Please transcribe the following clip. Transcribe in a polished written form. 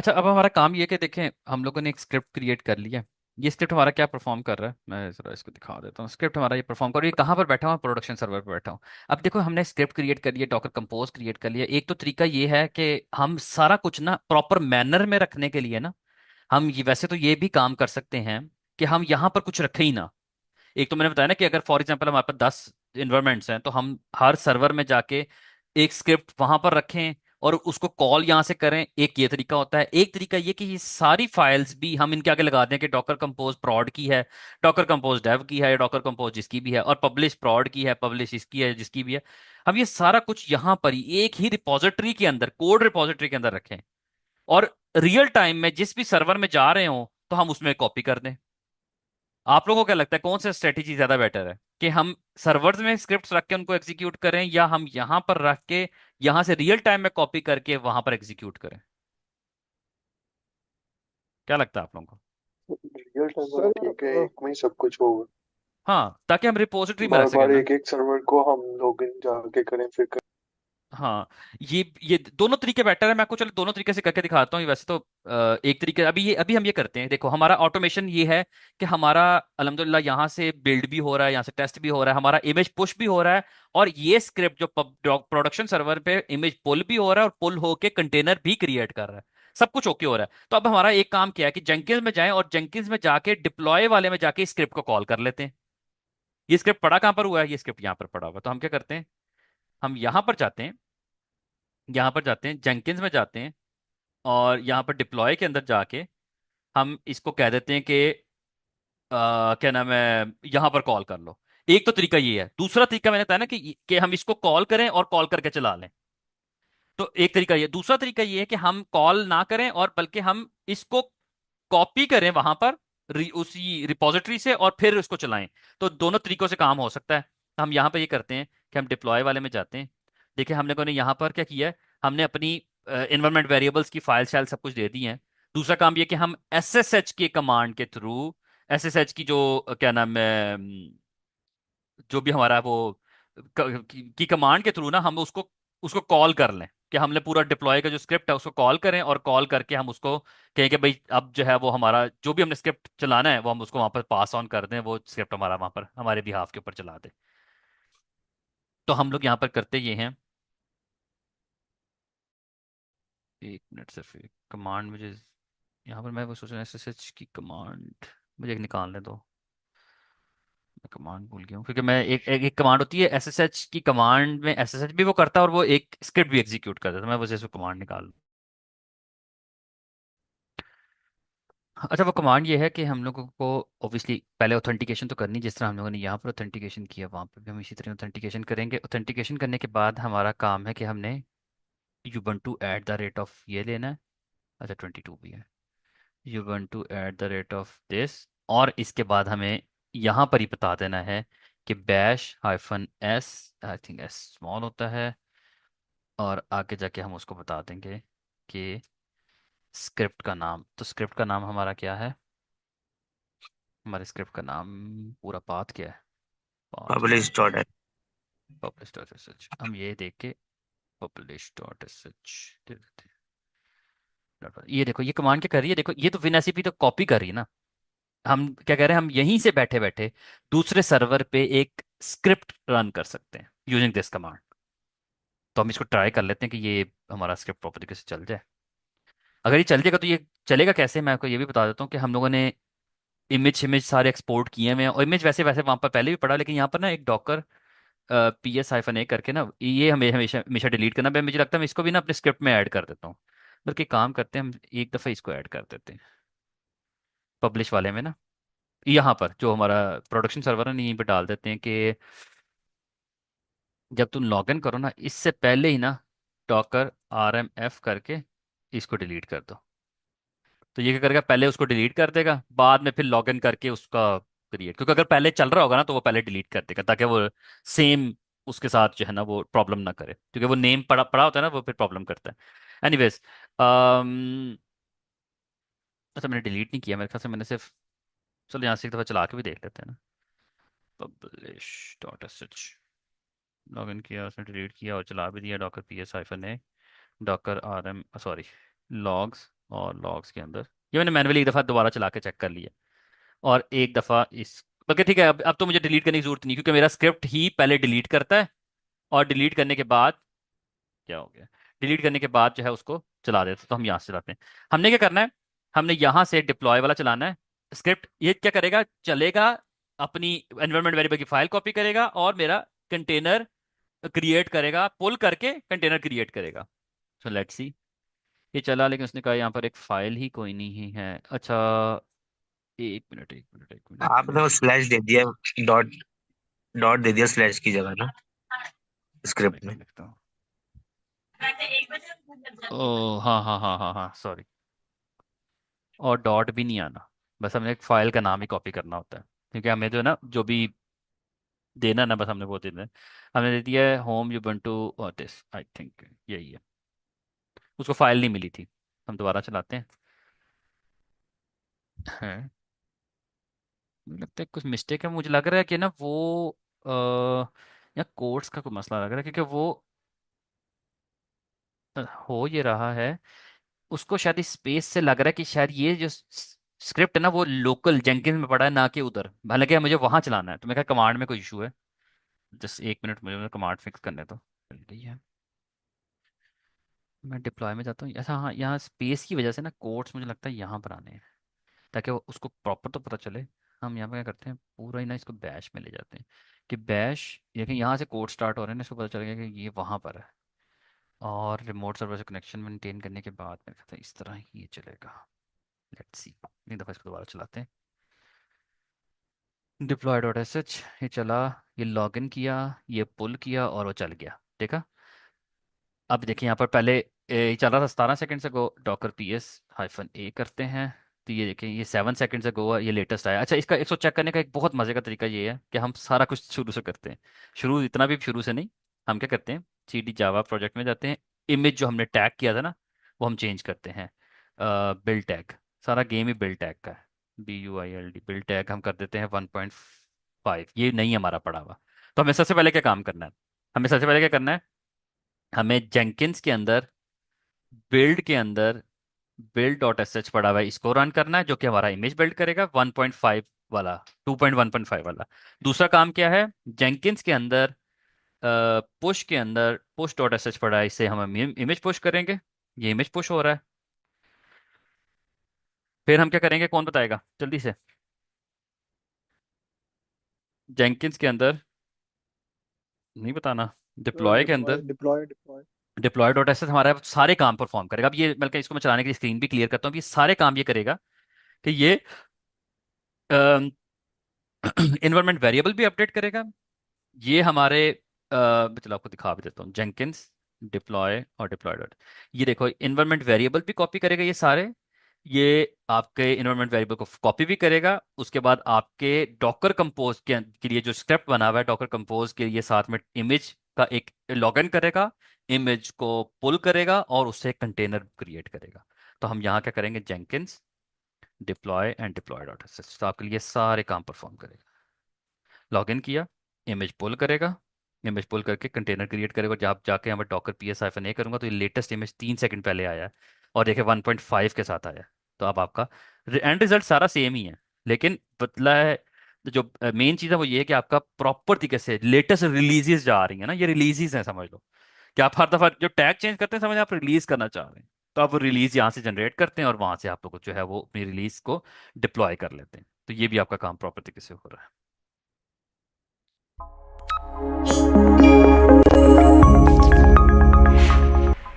अच्छा, अब हमारा काम ये है कि देखें, हम लोगों ने एक स्क्रिप्ट क्रिएट कर लिया है। ये स्क्रिप्ट हमारा क्या परफॉर्म कर रहा है, मैं ज़रा इसको दिखा देता हूँ। स्क्रिप्ट हमारा ये परफॉर्म कर रही है, कहाँ पर बैठा हुआ, प्रोडक्शन सर्वर पर बैठा हूँ। अब देखो, हमने स्क्रिप्ट क्रिएट कर लिया, डॉकर कंपोज क्रिएट कर लिया। एक तो तरीका ये है कि हम सारा कुछ ना प्रॉपर मैनर में रखने के लिए ना, हम ये वैसे तो ये भी काम कर सकते हैं कि हम यहाँ पर कुछ रखें ही ना। एक तो मैंने बताया ना कि अगर फॉर एग्जांपल हमारे पास 10 इन्वायरमेंट्स हैं, तो हम हर सर्वर में जाके एक स्क्रिप्ट वहां पर रखें और उसको कॉल यहां से करें। एक ये तरीका होता है। एक तरीका ये कि ये सारी फाइल्स भी हम इनके आगे लगा दें कि डॉकर कंपोज prod की है, डॉकर कंपोज डेव की है, या डॉकर कंपोज जिसकी भी है, और पब्लिश prod की है, पब्लिश इसकी है, जिसकी भी है। हम ये सारा कुछ यहां पर ही एक ही रिपोजिटरी के अंदर, कोड रिपोजिटरी के अंदर रखें, और रियल टाइम में जिस भी सर्वर में जा रहे हो तो हम उसमें कॉपी कर दें। आप लोगों को क्या लगता है कौन सा स्ट्रेटेजी ज्यादा बेटर है, कि हम सर्वर्स में स्क्रिप्ट्स रख के उनको एग्जीक्यूट करें, या हम यहां पर रख के यहां से रियल टाइम में कॉपी करके वहां पर एग्जीक्यूट करें? क्या लगता है आप लोगों को? रियल टाइम वाला ठीक है, एक में ही सब कुछ होगा। हाँ, ताकि हम रिपोजिटरी में रख बार सकें बार ना। एक एक सर्वर को हम लॉगिन जाके करें फिर हाँ, ये दोनों तरीके बेटर है। मैं आपको चलो दोनों तरीके से करके दिखाता हूँ। ये वैसे तो एक तरीके, अभी हम ये करते हैं। देखो, हमारा ऑटोमेशन ये है कि हमारा अल्हम्दुलिल्लाह यहाँ से बिल्ड भी हो रहा है, यहाँ से टेस्ट भी हो रहा है, हमारा इमेज पुश भी हो रहा है, और ये स्क्रिप्ट जो प्रोडक्शन सर्वर पे इमेज पुल भी हो रहा है और पुल होके कंटेनर भी क्रिएट कर रहा है। सब कुछ ओके हो रहा है। तो अब हमारा एक काम क्या है कि जेंकिंस में जाएं और जेंकिंस में जाके डिप्लॉय वाले में जाके स्क्रिप्ट को कॉल कर लेते हैं। ये स्क्रिप्ट पड़ा कहाँ पर हुआ है? ये स्क्रिप्ट यहाँ पर पड़ा हुआ है। तो हम क्या करते हैं, हम यहाँ पर जाते हैं, यहाँ पर जाते हैं, जेंकिंस में जाते हैं, और यहाँ पर डिप्लॉय के अंदर जाके हम इसको कह देते हैं कि क्या नाम है, यहाँ पर कॉल कर लो। एक तो तरीका ये है। दूसरा तरीका मैंने बताया ना कि हम इसको कॉल करें और कॉल करके चला लें। तो एक तरीका ये। दूसरा तरीका ये है कि हम कॉल ना करें और बल्कि हम इसको कॉपी करें वहां पर, उसी रिपॉजिटरी से, और फिर उसको चलाएं। तो दोनों तरीकों से काम हो सकता है। तो हम यहाँ पे ये करते हैं कि हम डिप्लॉय वाले में जाते हैं। देखिए, हमने को ने यहाँ पर क्या किया है, हमने अपनी इन्वायरमेंट वेरिएबल्स की फाइल शाइल सब कुछ दे दी है। दूसरा काम ये कि हम SSH के कमांड के थ्रू, SSH की जो क्या नाम है, जो भी हमारा वो की कमांड के थ्रू ना, हम उसको उसको कॉल कर लें, कि हमने पूरा डिप्लॉय का जो स्क्रिप्ट है उसको कॉल करें, और कॉल करके हम उसको कहें कि भाई अब जो है वो हमारा जो भी हमने स्क्रिप्ट चलाना है वो हम उसको वहां पर पास ऑन कर दें, वो स्क्रिप्ट हमारा वहां पर हमारे बिहाफ के ऊपर चला दे। तो हम लोग यहाँ पर करते ये हैं। एक मिनट, सिर्फ एक कमांड मुझे यहाँ पर, मैं वो सोच रहा हूँ SSH की कमांड मुझे एक निकालने दो। मैं कमांड भूल गया हूँ, क्योंकि मैं एक कमांड होती है SSH की। कमांड में SSH भी वो करता है और वो एक स्क्रिप्ट भी एग्जीक्यूट करता है, तो मैं वजह से कमांड निकाल लूँ। अच्छा, वो कमांड ये है कि हम लोगों को ऑब्वियसली पहले ऑथेंटिकेशन तो करनी, जिस तरह हम लोगों ने यहाँ पर ऑथेंटिकेशन किया वहाँ पर भी हम इसी तरह ऑथेंटिकेशन करेंगे। ऑथेंटिकेशन करने के बाद हमारा काम है कि हमने Ubuntu at the rate of ये लेना है। अच्छा, 22 भी है। Ubuntu at the rate of this, और इसके बाद हमें यहाँ पर ही बता देना है कि बैश-s, आई थिंक s स्मॉल होता है, और आगे जाके हम उसको बता देंगे कि स्क्रिप्ट का नाम। तो स्क्रिप्ट का नाम हमारा क्या है? हमारे स्क्रिप्ट का नाम, पूरा पाथ क्या है? पाथ पब्लिश डॉट है। पब्लिश डॉट एस एच, हम ये देख के पब्लिश डॉट एस एच दे देते हैं। ये देखो, ये कमांड क्या कर रही है, देखो ये तो विनएसीपी तो कॉपी कर रही है ना। हम क्या कह रहे हैं, हम यहीं से बैठे बैठे दूसरे सर्वर पे एक स्क्रिप्ट रन कर सकते हैं यूजिंग दिस कमांड। तो हम इसको ट्राई कर लेते हैं कि ये हमारा स्क्रिप्ट प्रॉपर तरीके से चल जाए। अगर ये चल जाएगा तो ये चलेगा कैसे, मैं आपको ये भी बता देता हूँ कि हम लोगों ने इमेज इमेज सारे एक्सपोर्ट किए हुए हैं, और इमेज वैसे वैसे वहां पर पहले भी पड़ा, लेकिन यहाँ पर ना एक डॉकर PS-A करके ना, ये हमें हमेशा हमेशा डिलीट करना। मुझे लगता है मैं इसको भी ना अपने स्क्रिप्ट में ऐड कर देता हूँ। बल्कि काम करते हैं, हम एक दफ़ा इसको ऐड कर देते हैं पब्लिश वाले में ना। यहाँ पर जो हमारा प्रोडक्शन सर्वर है ना, यहीं पर डाल देते हैं कि जब तुम लॉगिन करो ना, इससे पहले ही ना डॉकर RMF करके इसको डिलीट कर दो। तो ये क्या करेगा, पहले उसको डिलीट कर देगा, बाद में फिर लॉगिन करके उसका क्रिएट, क्योंकि अगर पहले चल रहा होगा ना तो वो पहले डिलीट कर देगा, ताकि वो सेम उसके साथ जो है ना वो प्रॉब्लम ना करे, क्योंकि वो नेम पड़ा पड़ा होता है ना, वो फिर प्रॉब्लम करता है। एनीवेज, अच्छा, मैंने डिलीट नहीं किया मेरे ख्याल से, मैंने सिर्फ, चलो यहाँ से एक दफ़ा चला के भी देख लेते हैं ना। Publish dot S H, login किया, उसने डिलीट किया और चला भी दिया, Docker PS-A, Docker RM, sorry, logs, और लॉग्स के अंदर, ये मैंने मैनुअली एक दफ़ा दोबारा चला के चेक कर लिया। और एक दफ़ा इस, बल्कि ठीक है, अब तो मुझे डिलीट करने की जरूरत नहीं, क्योंकि मेरा स्क्रिप्ट ही पहले डिलीट करता है, और डिलीट करने के बाद क्या हो गया, डिलीट करने के बाद जो है उसको चला देते, तो हम यहाँ से चलाते हैं। हमने क्या करना है, हमने यहाँ से डिप्लॉय वाला चलाना है। स्क्रिप्ट ये क्या करेगा, चलेगा, अपनी एनवायरमेंट वेरिएबल की फाइल कॉपी करेगा और मेरा कंटेनर क्रिएट करेगा, पुल करके कंटेनर क्रिएट करेगा। सो लेट्स सी, ये चला, लेकिन उसने कहा यहाँ पर एक फाइल ही कोई नहीं है। अच्छा, एक मिनट एक मिनट एक मिनट। आपने वो स्लैश दे दिया, डॉट डॉट दे दिया स्लैश की जगह ना चलो एक स्क्रिप्ट में। मिनट लिखता हूँ। ओ हाँ हाँ हाँ हाँ हाँ, सॉरी। और डॉट भी नहीं आना, बस हमें एक फाइल का नाम ही कॉपी करना होता है, क्योंकि हमें जो है ना, जो भी देना ना, बस हमने वो देना है। हमने दे दिया है होम यूबंटू और दिस, आई थिंक यही है। उसको फाइल नहीं मिली थी, हम दोबारा चलाते हैं। मुझे लगता है कुछ मिस्टेक है, मुझे लग रहा है कि ना वो या कोड्स का कोई मसला लग रहा है, क्योंकि वो हो ये रहा है, उसको शायद इस स्पेस से लग रहा है कि शायद ये जो स्क्रिप्ट है ना वो लोकल जेंकिन्स में पड़ा है, ना कि उधर, हालांकि मुझे वहां चलाना है, तो मैं कहा कमांड में कोई इशू है। जस्ट एक मिनट, मुझे कमांड फिक्स करने दो। चल रही है, मैं डिप्लॉय में जाता हूँ ऐसा, हाँ यहाँ स्पेस की वजह से ना कोड्स मुझे लगता है यहाँ पर आने हैं, ताकि वो उसको प्रॉपर तो पता चले। हम यहाँ पे क्या करते हैं, पूरा ही ना इसको बैश में ले जाते हैं, कि बैश, देखिए यहाँ से कोड स्टार्ट हो रहे हैं ना, इसको पता चलेगा कि ये वहाँ पर है। और रिमोट सर्वर से कनेक्शन मेंटेन करने के बाद मेरे ख्याल से इस तरह ही ये चलेगा। लेट्स सी, एक दफ़ा इसको दोबारा चलाते हैं। डिप्लॉय डॉट एस एच, ये चला, ये लॉगिन किया, ये पुल किया और वो चल गया, देखा। अब देखिए यहाँ पर पहले ये चल रहा था 17 सेकंड से गो, डॉकर पी एस हाइफन ए करते हैं, तो ये देखें ये 7 सेकंड से गो है, ये लेटेस्ट आया। अच्छा, इसका इसको चेक करने का एक बहुत मज़े का तरीका ये है कि हम सारा कुछ शुरू से करते हैं। शुरू इतना भी शुरू से नहीं, हम क्या करते हैं, सी डी जावा प्रोजेक्ट में जाते हैं, इमेज जो हमने टैग किया था ना वो हम चेंज करते हैं। बिल्ड टैग, सारा गेम ही बिल्ड टैग का है, BUILD बिल्ड टैग हम कर देते हैं 1.5, ये नहीं हमारा पड़ा हुआ। तो हमें सबसे पहले क्या काम करना है, हमें सबसे पहले क्या करना है, हमें जेंकिन्स के अंदर, बिल्ड के अंदर बिल्ड डॉट एस एच पड़ा हुआ है, इसको रन करना है, जो कि हमारा इमेज बिल्ड करेगा 1.5 वाला, 2.1.5 वाला। दूसरा काम क्या है, जेंकिन्स के अंदर पुश के अंदर पुश डॉट एस एच पड़ा है, इससे हम इमेज पुश करेंगे, ये इमेज पुश हो रहा है। फिर हम क्या करेंगे, कौन बताएगा जल्दी से। जेंकिन्स के अंदर, नहीं बताना, डिप्लॉय के डिप्लॉय अंदर, deploy deploy deploy dot S H हमारा सारे काम परफॉर्म करेगा। अब ये बल्कि इसको मैं चलाने के लिए स्क्रीन भी क्लियर करता हूँ, ये सारे काम ये करेगा कि ये इन्वायरमेंट वेरिएबल भी अपडेट करेगा, ये हमारे चलो आपको दिखा भी देता हूँ, जेंकिन्स डिप्लॉय और डिप्लॉय डॉट, ये देखो इन्वायरमेंट वेरिएबल भी कॉपी करेगा ये सारे, ये आपके इन्वायरमेंट वेरिएबल को कॉपी भी करेगा। उसके बाद आपके डॉकर कंपोज के लिए जो स्क्रिप्ट बना हुआ है डॉकर कंपोज के लिए, साथ में इमेज का एक लॉगिन करेगा, इमेज को पुल करेगा और उससे एक कंटेनर क्रिएट करेगा। तो हम यहाँ क्या करेंगे, Jenkins deploy and deploy dot, तो आपके लिए सारे काम परफॉर्म करेगा। लॉगिन किया, इमेज पुल करेगा, इमेज पुल करके कंटेनर क्रिएट करेगा, जब जाके यहाँ पर डॉकर PS-A करूंगा तो ये लेटेस्ट इमेज 3 सेकंड पहले आया है, और देखिए 1.5 के साथ आया है। तो अब आपका एंड रिजल्ट सारा सेम ही है, लेकिन बदला है, जो मेन चीज़ है वो ये है कि आपका प्रॉपर तरीके से लेटेस्ट रिलीजेस जा रही है ना, ये रिलीजेस हैं समझ लो, कि आप हर दफ़ा जो टैग चेंज करते हैं, समझ आप रिलीज करना चाह रहे हैं, तो आप वो रिलीज यहाँ से जनरेट करते हैं और वहां से आप लोग जो है वो अपनी रिलीज को डिप्लॉय कर लेते हैं। तो ये भी आपका काम प्रॉपर तरीके से हो रहा है।